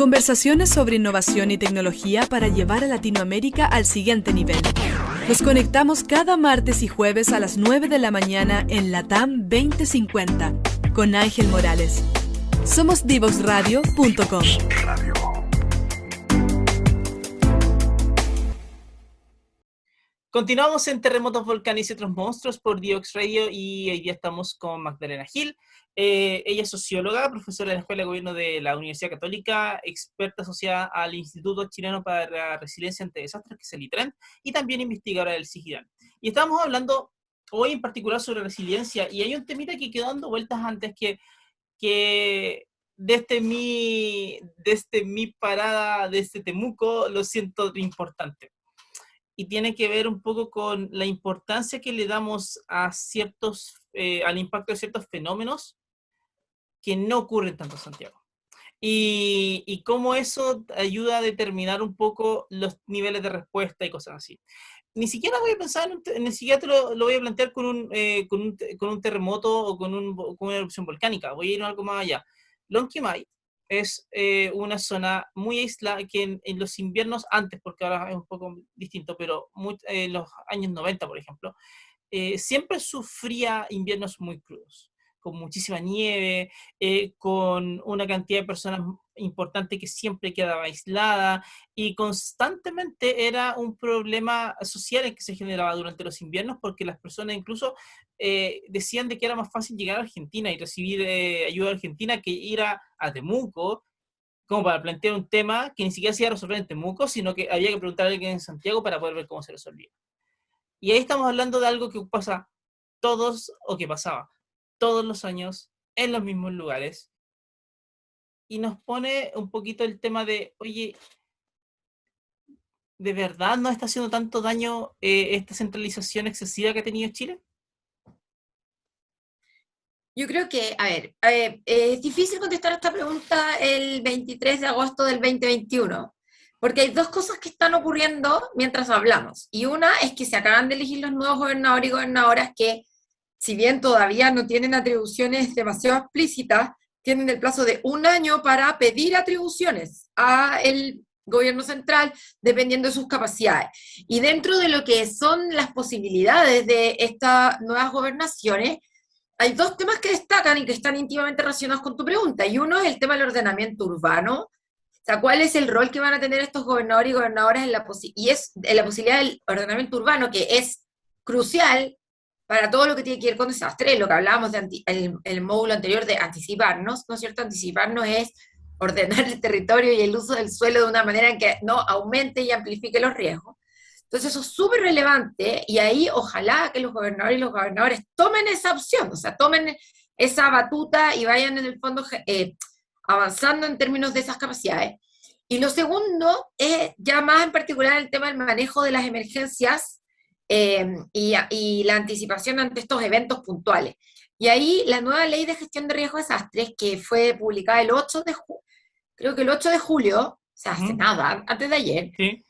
Conversaciones sobre innovación y tecnología para llevar a Latinoamérica al siguiente nivel. Nos conectamos cada martes y jueves a las 9 de la mañana en LATAM 2050 con Ángel Morales. Somos divoxradio.com. Continuamos en Terremotos, Volcanes y otros monstruos por Divox Radio y hoy día estamos con Magdalena Gil. Ella es socióloga, profesora de la Escuela de Gobierno de la Universidad Católica, experta asociada al Instituto Chileno para la Resiliencia ante Desastres, que es el ITREN, y también investigadora del SIGIRAN. Y estamos hablando hoy en particular sobre resiliencia, y hay un temita que quedó dando vueltas antes que desde mi parada, desde Temuco, lo siento importante. Y tiene que ver un poco con la importancia que le damos a al impacto de ciertos fenómenos que no ocurren tanto en Santiago. Y cómo eso ayuda a determinar un poco los niveles de respuesta y cosas así. Ni siquiera voy a pensar, ni siquiera lo voy a plantear con un terremoto o con una erupción volcánica. Voy a ir algo más allá. Lonquimay es una zona muy aislada que en los inviernos antes, porque ahora es un poco distinto, pero en los años 90, por ejemplo, siempre sufría inviernos muy crudos, con muchísima nieve, con una cantidad de personas importante que siempre quedaba aislada, y constantemente era un problema social el que se generaba durante los inviernos, porque las personas incluso decían de que era más fácil llegar a Argentina y recibir ayuda argentina que ir a Temuco, como para plantear un tema que ni siquiera se iba a resolver en Temuco, sino que había que preguntar a alguien en Santiago para poder ver cómo se resolvía. Y ahí estamos hablando de algo que pasa o que pasaba todos los años, en los mismos lugares, y nos pone un poquito el tema de, oye, ¿de verdad no está haciendo tanto daño esta centralización excesiva que ha tenido Chile? Yo creo que, es difícil contestar esta pregunta el 23 de agosto del 2021, porque hay dos cosas que están ocurriendo mientras hablamos. Y una es que se acaban de elegir los nuevos gobernadores y gobernadoras que, si bien todavía no tienen atribuciones demasiado explícitas, tienen el plazo de 1 año para pedir atribuciones al gobierno central, dependiendo de sus capacidades. Y dentro de lo que son las posibilidades de estas nuevas gobernaciones, hay dos temas que destacan y que están íntimamente relacionados con tu pregunta, y uno es el tema del ordenamiento urbano. O sea, ¿cuál es el rol que van a tener estos gobernadores y gobernadoras en la posibilidad del ordenamiento urbano, que es crucial para todo lo que tiene que ver con desastres, lo que hablábamos el módulo anterior de anticiparnos, ¿no es cierto? Anticiparnos es ordenar el territorio y el uso del suelo de una manera en que no aumente y amplifique los riesgos. Entonces eso es súper relevante, y ahí ojalá que los gobernadores y los gobernadores tomen esa opción, o sea, tomen esa batuta y vayan en el fondo avanzando en términos de esas capacidades. Y lo segundo es ya más en particular el tema del manejo de las emergencias y la anticipación ante estos eventos puntuales. Y ahí la nueva ley de gestión de riesgos de desastres, que fue publicada creo que el 8 de julio, o sea, hace nada, antes de ayer, ¿Sí?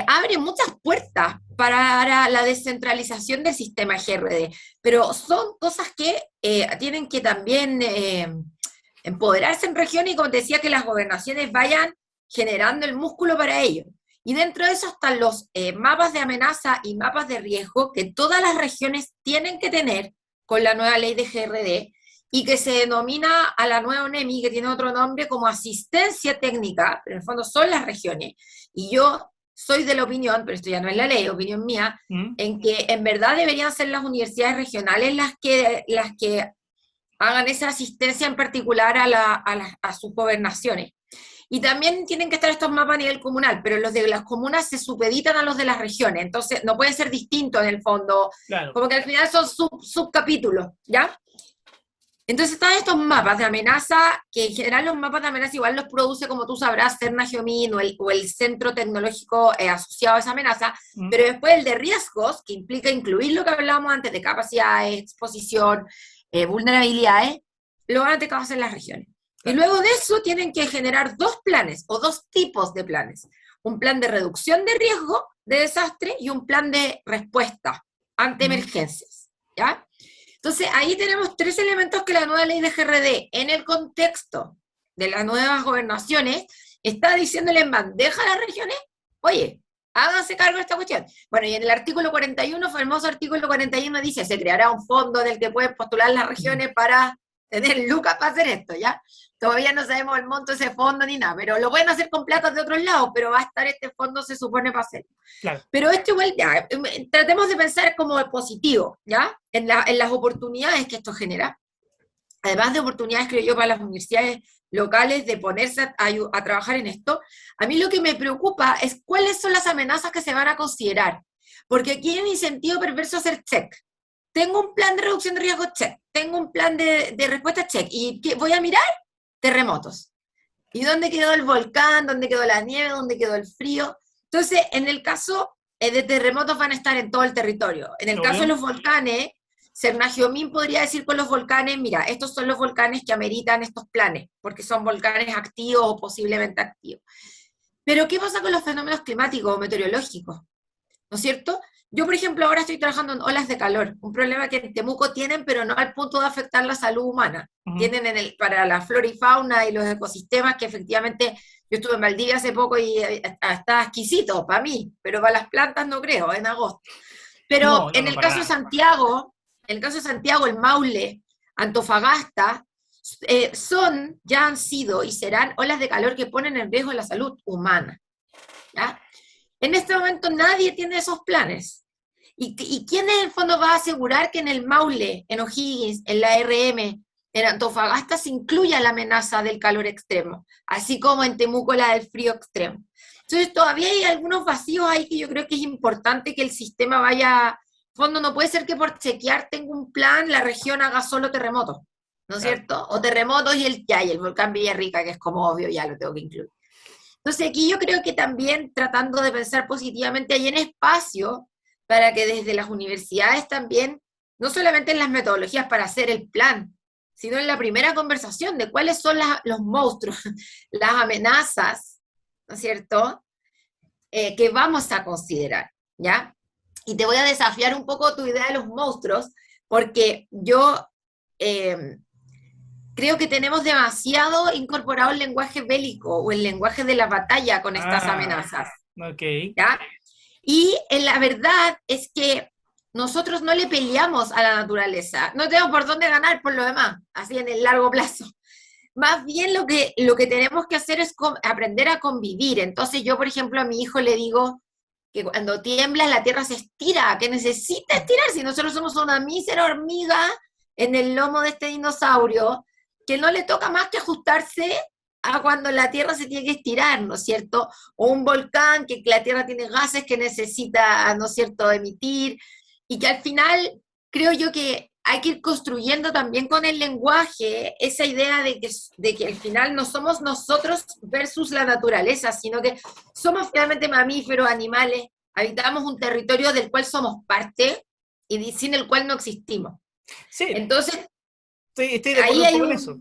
Abre muchas puertas para la descentralización del sistema GRD, pero son cosas que tienen que también empoderarse en regiones, y como te decía, que las gobernaciones vayan generando el músculo para ello. Y dentro de eso están los mapas de amenaza y mapas de riesgo que todas las regiones tienen que tener con la nueva ley de GRD, y que se denomina a la nueva ONEMI, que tiene otro nombre, como asistencia técnica, pero en el fondo son las regiones. Y yo soy de la opinión, pero esto ya no es la ley, opinión mía, en que en verdad deberían ser las universidades regionales las que hagan esa asistencia en particular a sus gobernaciones. Y también tienen que estar estos mapas a nivel comunal, pero los de las comunas se supeditan a los de las regiones, entonces no pueden ser distintos en el fondo, Claro. como que al final son subcapítulos, ¿ya? Entonces están estos mapas de amenaza, que en general los mapas de amenaza igual los produce, como tú sabrás, Cerna Geomin o el centro tecnológico asociado a esa amenaza, pero después el de riesgos, que implica incluir lo que hablábamos antes de capacidades, exposición, vulnerabilidades, lo van a tener que hacer en las regiones. Claro. Y luego de eso tienen que generar dos planes, o dos tipos de planes. Un plan de reducción de riesgo de desastre y un plan de respuesta ante emergencias, ¿ya? Entonces, ahí tenemos tres elementos que la nueva ley de GRD, en el contexto de las nuevas gobernaciones está diciéndole en bandeja a las regiones, oye, háganse cargo de esta cuestión. Bueno, y en el artículo 41, famoso artículo 41, dice, se creará un fondo en el que pueden postular las regiones para tener lucas para hacer esto, ¿ya? Todavía no sabemos el monto de ese fondo ni nada, pero lo pueden hacer con platas de otros lados, pero va a estar este fondo, se supone, para hacerlo. Claro. Pero esto igual, ya, tratemos de pensar como positivo, ¿ya? En las oportunidades que esto genera. Además de oportunidades, creo yo, para las universidades locales de ponerse a trabajar en esto, a mí lo que me preocupa es cuáles son las amenazas que se van a considerar. Porque aquí hay un incentivo perverso a hacer check. Tengo un plan de reducción de riesgo, check. Tengo un plan de respuesta, check. ¿Y qué voy a mirar? Terremotos. ¿Y dónde quedó el volcán? ¿Dónde quedó la nieve? ¿Dónde quedó el frío? Entonces, en el caso de terremotos van a estar en todo el territorio. En el caso de los volcanes, Sernagiomín podría decir con los volcanes, mira, estos son los volcanes que ameritan estos planes, porque son volcanes activos o posiblemente activos. Pero, ¿qué pasa con los fenómenos climáticos o meteorológicos? ¿No es cierto? Yo, por ejemplo, ahora estoy trabajando en olas de calor, un problema que en Temuco tienen, pero no al punto de afectar la salud humana. Tienen para la flora y fauna y los ecosistemas que efectivamente, yo estuve en Valdivia hace poco y está exquisito para mí, pero para las plantas no creo, en agosto. Pero en el caso de Santiago, el Maule, Antofagasta, ya han sido y serán olas de calor que ponen en riesgo la salud humana, ¿ya? En este momento nadie tiene esos planes. ¿Y quién en el fondo va a asegurar que en el Maule, en O'Higgins, en la RM, en Antofagasta se incluya la amenaza del calor extremo, así como en Temuco la del frío extremo? Entonces todavía hay algunos vacíos ahí que yo creo que es importante que el sistema vaya. Fondo, no puede ser que por chequear tengo un plan, la región haga solo terremotos, ¿no es cierto? O terremotos y el volcán Villarrica, que es como obvio, ya lo tengo que incluir. Entonces aquí yo creo que también tratando de pensar positivamente hay un espacio para que desde las universidades también, no solamente en las metodologías para hacer el plan, sino en la primera conversación de cuáles son los monstruos, las amenazas, ¿no es cierto?, que vamos a considerar, ¿ya? Y te voy a desafiar un poco tu idea de los monstruos, porque yo creo que tenemos demasiado incorporado el lenguaje bélico o el lenguaje de la batalla con estas amenazas. Okay. ¿Ya? Y la verdad es que nosotros no le peleamos a la naturaleza, no tenemos por dónde ganar por lo demás, así en el largo plazo. Más bien lo que tenemos que hacer es aprender a convivir. Entonces yo, por ejemplo, a mi hijo le digo que cuando tiembla la tierra se estira, que necesita estirarse, si nosotros somos una mísera hormiga en el lomo de este dinosaurio, que no le toca más que ajustarse a cuando la tierra se tiene que estirar, ¿no es cierto? O un volcán, que la tierra tiene gases que necesita, ¿no es cierto?, emitir, y que al final creo yo que hay que ir construyendo también con el lenguaje esa idea de que al final no somos nosotros versus la naturaleza, sino que somos finalmente mamíferos, animales, habitamos un territorio del cual somos parte y sin el cual no existimos. Sí. Entonces, estoy de acuerdo con eso.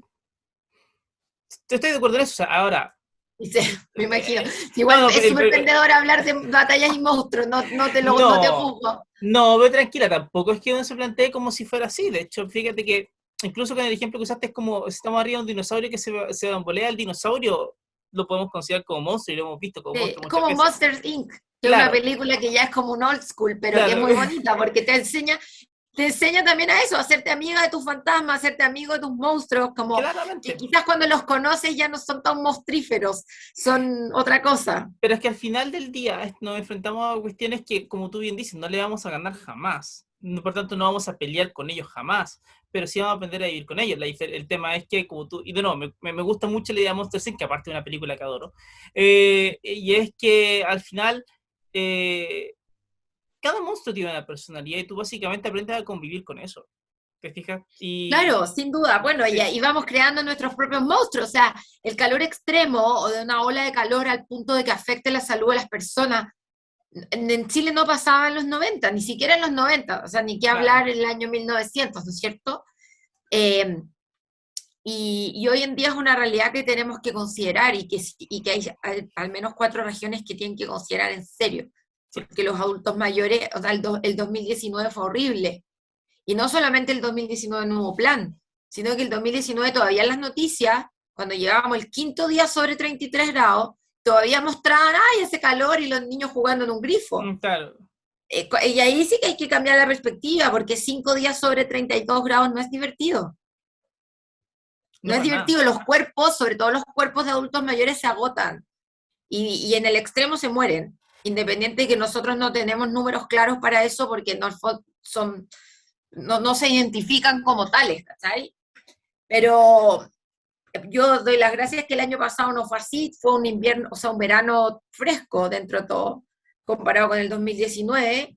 Estoy de acuerdo en eso. O sea, ahora, sí, me imagino. Igual es súper vendedor hablar de batallas y monstruos, no te juzgo. No, pero tranquila, tampoco es que uno se plantee como si fuera así. De hecho, fíjate que incluso con el ejemplo que usaste es como si estamos arriba de un dinosaurio que se bambolea, el dinosaurio lo podemos considerar como monstruo y lo hemos visto como monstruo. Como veces. Monsters, Inc., que es una película que ya es como un old school, pero que es muy bonita porque te enseña también a eso, a hacerte amiga de tus fantasmas, a hacerte amigo de tus monstruos, como que quizás cuando los conoces ya no son tan monstríferos, son otra cosa. Pero es que al final del día nos enfrentamos a cuestiones que, como tú bien dices, no le vamos a ganar jamás, por tanto no vamos a pelear con ellos jamás, pero sí vamos a aprender a vivir con ellos. El tema es que, como tú, y de nuevo, me gusta mucho la idea de Monsters Inc., que aparte de una película que adoro, y es que al final cada monstruo tiene una personalidad y tú básicamente aprendes a convivir con eso. ¿Te fijas? Claro, sin duda. Bueno, sí. Y vamos creando nuestros propios monstruos. O sea, el calor extremo o de una ola de calor al punto de que afecte la salud de las personas. En Chile no pasaba en los 90, ni siquiera en los 90, o sea, ni qué hablar en el año 1900, ¿no es cierto? Y hoy en día es una realidad que tenemos que considerar y que hay al menos 4 regiones que tienen que considerar en serio. Porque los adultos mayores, o sea, el 2019 fue horrible. Y no solamente el 2019 no hubo plan, sino que el 2019 todavía en las noticias, cuando llegábamos el quinto día sobre 33 grados, todavía mostraban, ay, ese calor y los niños jugando en un grifo. Claro. Y ahí sí que hay que cambiar la perspectiva, porque 5 días sobre 32 grados no es divertido. No es divertido, los cuerpos, sobre todo los cuerpos de adultos mayores, se agotan y en el extremo se mueren, independiente de que nosotros no tenemos números claros para eso, porque no se identifican como tales, ¿cachai? Pero yo doy las gracias que el año pasado no fue así, fue un invierno, o sea, un verano fresco dentro de todo, comparado con el 2019,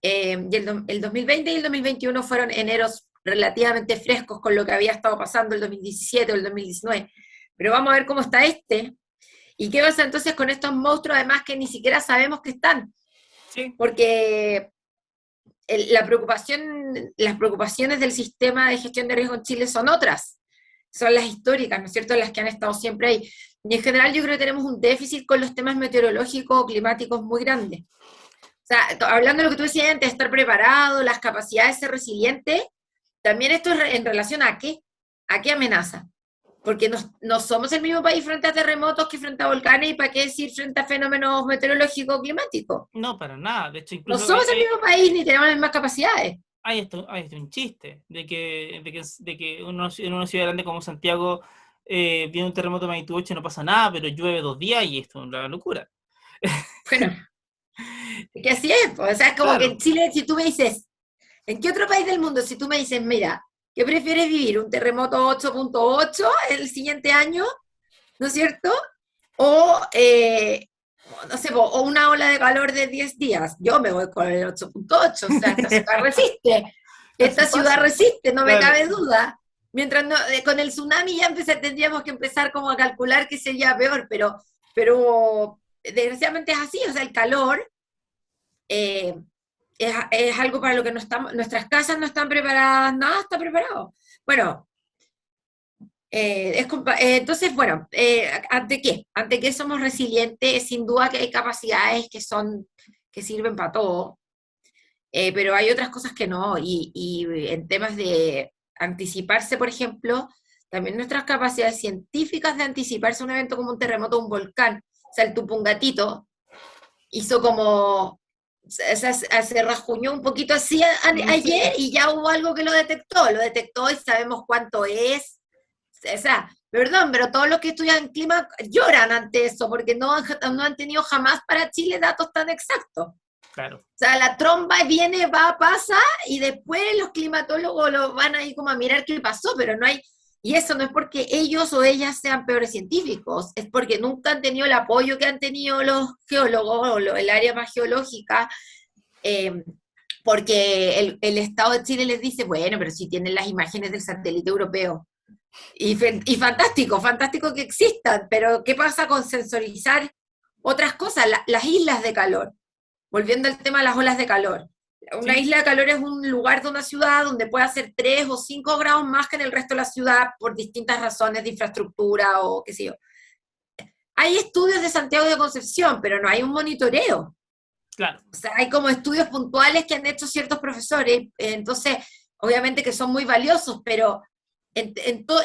y el 2020 y el 2021 fueron eneros relativamente frescos con lo que había estado pasando el 2017 o el 2019. Pero vamos a ver cómo está este. ¿Y qué pasa entonces con estos monstruos, además que ni siquiera sabemos que están? Sí. Porque las preocupaciones del sistema de gestión de riesgo en Chile son otras. Son las históricas, ¿no es cierto?, las que han estado siempre ahí. Y en general yo creo que tenemos un déficit con los temas meteorológicos o climáticos muy grande. O sea, hablando de lo que tú decías antes, estar preparado, las capacidades de ser resiliente, también esto es en relación a qué amenaza. Porque no somos el mismo país frente a terremotos que frente a volcanes, y para qué decir frente a fenómenos meteorológicos o climáticos. No, para nada. De hecho, incluso No somos el mismo país ni tenemos las mismas capacidades. Hay un chiste de que en una ciudad grande como Santiago viene un terremoto de magnitud 8 y no pasa nada, pero llueve 2 días y esto es una locura. Bueno, que así es, pues. O sea, es como Claro. que en Chile, si tú me dices, ¿en qué otro país del mundo, si tú me dices, mira, ¿qué prefieres vivir? ¿Un terremoto 8.8 el siguiente año? ¿No es cierto? O, no sé, o una ola de calor de 10 días. Yo me voy con el 8.8, o sea, esta ciudad resiste. Esta ciudad resiste, no me cabe duda. Mientras no, con el tsunami ya tendríamos que empezar como a calcular que sería peor, pero desgraciadamente es así, o sea, el calor es algo para lo que no estamos, nuestras casas no están preparadas, nada está preparado. Bueno, entonces, bueno, ¿ante qué? ¿Ante qué somos resilientes? Sin duda que hay capacidades que sirven para todo, pero hay otras cosas que no, y en temas de anticiparse, por ejemplo, también nuestras capacidades científicas de anticiparse a un evento como un terremoto o un volcán. O sea, el Tupungatito hizo como, se rasguñó un poquito así ayer y ya hubo algo que lo detectó y sabemos cuánto es. O sea, perdón, pero todos los que estudian clima lloran ante eso, porque no han tenido jamás para Chile datos tan exactos. Claro. O sea, la tromba viene, va, pasa, y después los climatólogos lo van ahí como a mirar qué pasó, pero no hay, y eso no es porque ellos o ellas sean peores científicos, es porque nunca han tenido el apoyo que han tenido los geólogos o el área más geológica, porque el Estado de Chile les dice, bueno, pero si tienen las imágenes del satélite europeo. Y fantástico que existan, pero ¿qué pasa con sensorizar otras cosas? Las islas de calor. Volviendo al tema de las olas de calor. Una isla de calor es un lugar de una ciudad donde puede hacer 3 o 5 grados más que en el resto de la ciudad por distintas razones de infraestructura o qué sé yo. Hay estudios de Santiago de Concepción, pero no hay un monitoreo. Claro. O sea, hay como estudios puntuales que han hecho ciertos profesores, entonces, obviamente que son muy valiosos, pero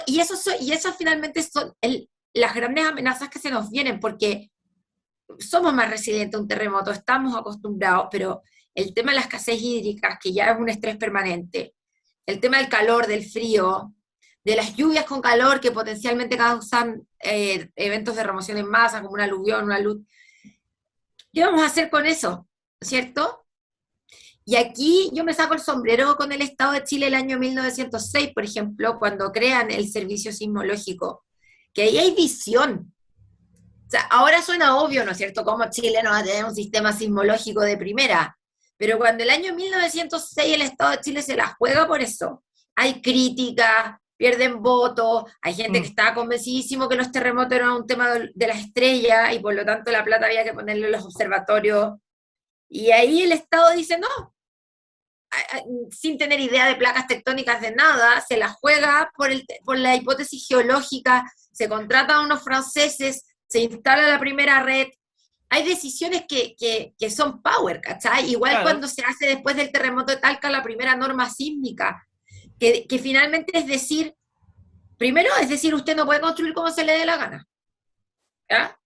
y eso finalmente son las grandes amenazas que se nos vienen, porque somos más resilientes a un terremoto, estamos acostumbrados, pero el tema de la escasez hídrica, que ya es un estrés permanente, el tema del calor, del frío, de las lluvias con calor que potencialmente causan eventos de remoción en masa, como una aluvión, una luz. ¿Qué vamos a hacer con eso? ¿Cierto? Y aquí yo me saco el sombrero con el Estado de Chile el año 1906, por ejemplo, cuando crean el servicio sismológico, que ahí hay visión. O sea, ahora suena obvio, ¿no es cierto?, cómo Chile no va a tener un sistema sismológico de primera, pero cuando el año 1906 el Estado de Chile se la juega por eso, hay críticas, pierden votos, hay gente que estaba convencidísimo que los terremotos eran un tema de las estrellas y por lo tanto la plata había que ponerle en los observatorios, y ahí el Estado dice no, sin tener idea de placas tectónicas de nada, se la juega por la hipótesis geológica, se contrata a unos franceses, se instala la primera red. Hay decisiones que son power, ¿cachai? Igual claro. Cuando se hace después del terremoto de Talca la primera norma sísmica, que finalmente es decir, primero, es decir, usted no puede construir como se le dé la gana, ¿ya?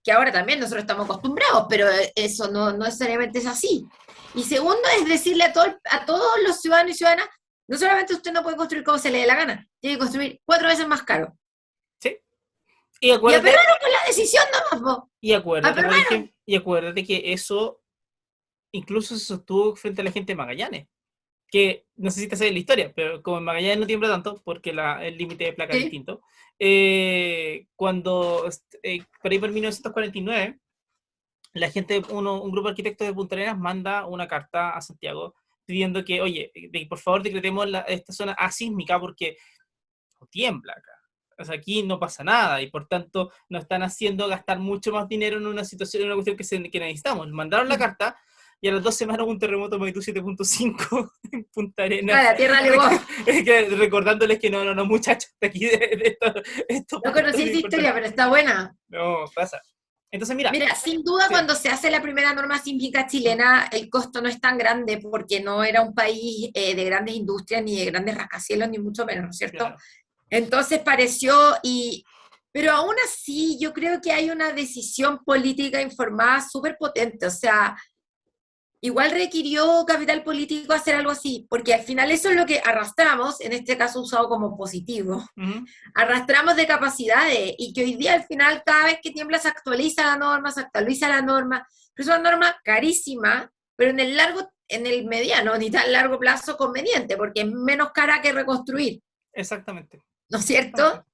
Que ahora también nosotros estamos acostumbrados, pero eso no necesariamente es así. Y segundo, es decirle a todos los ciudadanos y ciudadanas, no solamente usted no puede construir como se le dé la gana, tiene que construir 4 veces más caro. Sí. Y aperraron con la decisión nomás, po. Y acuérdate, por Aperraron. ejemplo, y acuérdate que eso incluso se sostuvo frente a la gente de Magallanes, que no sé si te sabes la historia, pero como en Magallanes no tiembla tanto, porque el límite de placa es Sí. distinto, cuando, por ahí por 1949, la gente, un grupo de arquitectos de Punta Arenas manda una carta a Santiago pidiendo que, oye, por favor decretemos esta zona asísmica porque no tiembla acá. O sea, aquí no pasa nada y por tanto nos están haciendo gastar mucho más dinero en una situación, en una cuestión que necesitamos. Mandaron la carta y a las 2 semanas hubo un terremoto de magnitud 7.5 en Punta Arenas. Ah, la tierra le Recordándoles que no, muchachos, de aquí de esto No conocí esa historia, pero está buena. no, pasa. Entonces, mira. Mira, sin duda Sí. Cuando se hace la primera norma sísmica chilena, el costo no es tan grande porque no era un país de grandes industrias, ni de grandes rascacielos, ni mucho menos, ¿no es cierto? Claro. Entonces pareció, pero aún así yo creo que hay una decisión política informada súper potente, o sea, igual requirió capital político hacer algo así, porque al final eso es lo que arrastramos, en este caso usado como positivo, Uh-huh. arrastramos de capacidades, y que hoy día al final cada vez que tiembla se actualiza la norma, pero es una norma carísima, pero en el mediano, ni tan largo plazo conveniente, porque es menos cara que reconstruir, Exactamente. ¿no es cierto?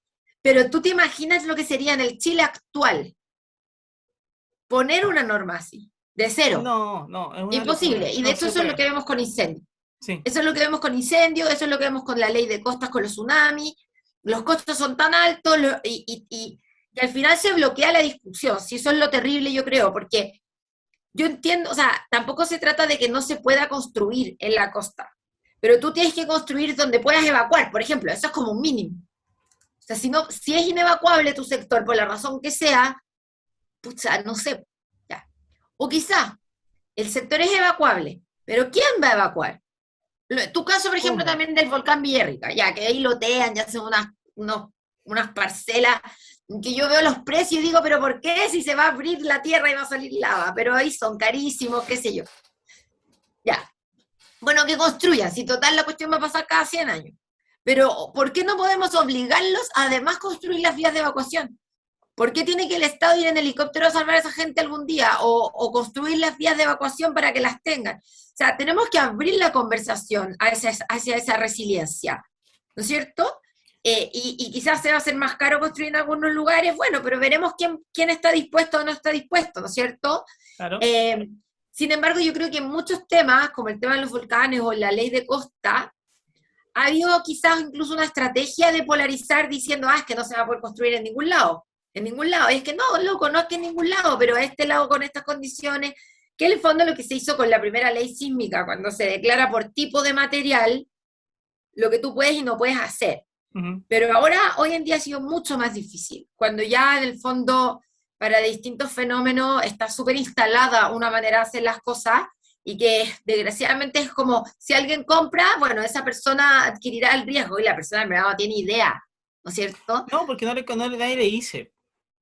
Pero tú te imaginas lo que sería en el Chile actual, poner una norma así, de cero. No, es una Imposible. locura. Y de No hecho se eso es lo puede. que vemos con incendios. Sí. Eso es lo que vemos con incendios, eso es lo que vemos con la ley de costas, con los tsunamis. Los costos son tan altos y al final se bloquea la discusión. Si eso es lo terrible, yo creo, porque yo entiendo, o sea, tampoco se trata de que no se pueda construir en la costa, pero tú tienes que construir donde puedas evacuar, por ejemplo, eso es como un mínimo. O sea, si es inevacuable tu sector por la razón que sea, pucha, no sé, ya. O quizá el sector es evacuable, pero ¿quién va a evacuar? Tu caso, por ejemplo, ¿Cómo? también del volcán Villarrica, ya que ahí lotean, ya hacen unas parcelas, que yo veo los precios y digo, pero ¿por qué si se va a abrir la tierra y va a salir lava? Pero ahí son carísimos, qué sé yo. Ya. Bueno, que construyan, si total la cuestión va a pasar cada 100 años. Pero ¿por qué no podemos obligarlos a además construir las vías de evacuación? ¿Por qué tiene que el Estado ir en helicóptero a salvar a esa gente algún día? O construir las vías de evacuación para que las tengan. O sea, tenemos que abrir la conversación hacia esa resiliencia, ¿no es cierto? Y quizás se va a hacer más caro construir en algunos lugares, bueno, pero veremos quién está dispuesto o no está dispuesto, ¿no es cierto? Claro. Sin embargo, yo creo que en muchos temas, como el tema de los volcanes o la ley de costa, ha habido quizás incluso una estrategia de polarizar diciendo, es que no se va a poder construir en ningún lado. En ningún lado. Y es que no, loco, no es que en ningún lado, pero a este lado con estas condiciones, que en el fondo lo que se hizo con la primera ley sísmica, cuando se declara por tipo de material lo que tú puedes y no puedes hacer. Uh-huh. Pero ahora, hoy en día ha sido mucho más difícil, cuando ya en el fondo para distintos fenómenos está súper instalada una manera de hacer las cosas y que desgraciadamente es como, si alguien compra, bueno, esa persona adquirirá el riesgo y la persona en verdad no tiene idea, ¿no es cierto? No, porque nadie le dice.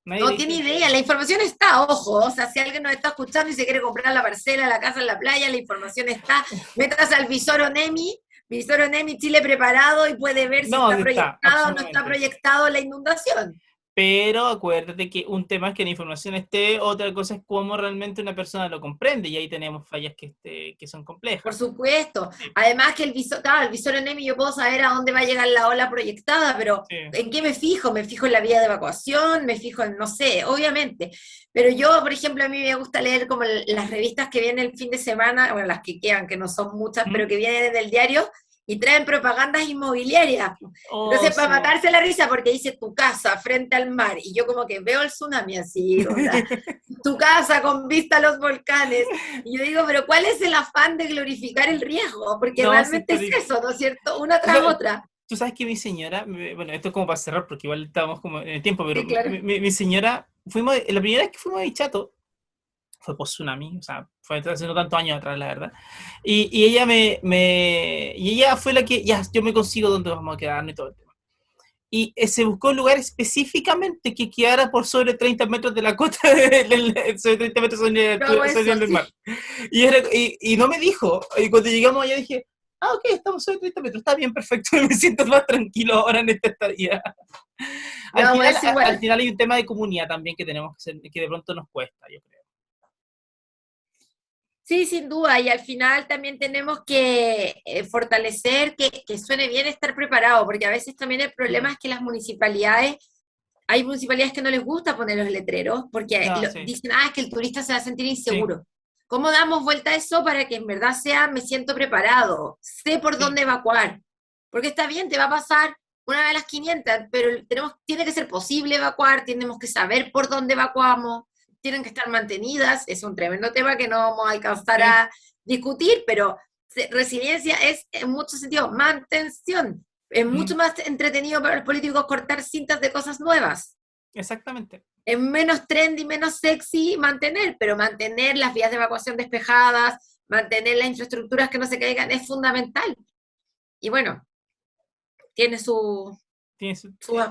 No tiene idea, la información está, ojo, o sea, si alguien nos está escuchando y se quiere comprar la parcela, la casa en la playa, la información está, métase al Visor ONEMI Chile preparado y puede ver si está proyectado o no está proyectado la inundación. Pero acuérdate que un tema es que la información esté, otra cosa es cómo realmente una persona lo comprende, y ahí tenemos fallas que son complejas. Por supuesto. Sí. Además que el visor ONEMI yo puedo saber a dónde va a llegar la ola proyectada, pero sí. ¿En qué me fijo? ¿Me fijo en la vía de evacuación? ¿Me fijo en, no sé, obviamente? Pero yo, por ejemplo, a mí me gusta leer como las revistas que vienen el fin de semana, bueno, las que quedan, que no son muchas, pero que vienen del diario, y traen propagandas inmobiliarias. Entonces, para matarse la risa, porque dice tu casa frente al mar, y yo como que veo el tsunami así, o sea, tu casa con vista a los volcanes, y yo digo, pero ¿cuál es el afán de glorificar el riesgo? Porque no, realmente es eso, ¿no es cierto? Una tras otra. Tú sabes que mi señora, bueno, esto es como para cerrar, porque igual estábamos como en el tiempo, pero sí, claro. mi señora, la primera vez que fuimos a Dichato, fue post-tsunami, o sea, fue hace no tantos años atrás, la verdad. Y ella y ella fue la que, ya, yo me consigo dónde vamos a quedarnos y todo el tema. y se buscó un lugar específicamente que quedara por sobre 30 metros de la costa, sobre 30 metros sobre el mar. Y no me dijo, y cuando llegamos allá dije, ok, estamos sobre 30 metros, está bien, perfecto, me siento más tranquilo ahora en esta estadía. Al final hay un tema de comunidad también que tenemos que de pronto nos cuesta, yo creo. Sí, sin duda, y al final también tenemos que fortalecer que suene bien estar preparado, porque a veces también el problema es que las municipalidades, hay municipalidades que no les gusta poner los letreros, porque dicen, es que el turista se va a sentir inseguro. Sí. ¿Cómo damos vuelta a eso para que en verdad sea, me siento preparado, sé por dónde evacuar? Porque está bien, te va a pasar una de las 500, pero tiene que ser posible evacuar, tenemos que saber por dónde evacuamos, tienen que estar mantenidas, es un tremendo tema que no vamos a alcanzar a discutir, pero resiliencia es en muchos sentidos mantención. Es mucho más entretenido para los políticos cortar cintas de cosas nuevas. Exactamente. Es menos trendy, menos sexy mantener, pero mantener las vías de evacuación despejadas, mantener las infraestructuras que no se caigan es fundamental. Y bueno, tiene sus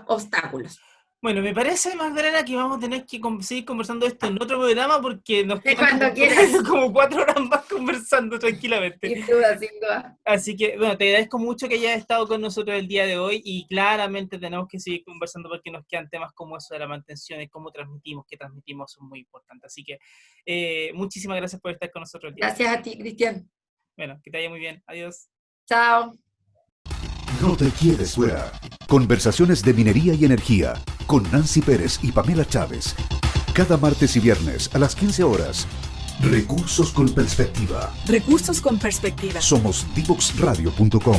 obstáculos. Bueno, me parece, Magdalena, que vamos a tener que seguir conversando esto en otro programa porque nos quedan como 4 horas más conversando tranquilamente. Sin duda, sin duda. Así que, bueno, te agradezco mucho que hayas estado con nosotros el día de hoy y claramente tenemos que seguir conversando porque nos quedan temas como eso de la mantención y cómo qué transmitimos son muy importantes. Así que, muchísimas gracias por estar con nosotros el día. Gracias a ti, Cristian. Bueno, que te vaya muy bien. Adiós. Chao. No te quedes fuera. Conversaciones de minería y energía con Nancy Pérez y Pamela Chávez. Cada martes y viernes a las 15 horas. Recursos con perspectiva. Recursos con perspectiva. Somos divoxradio.com.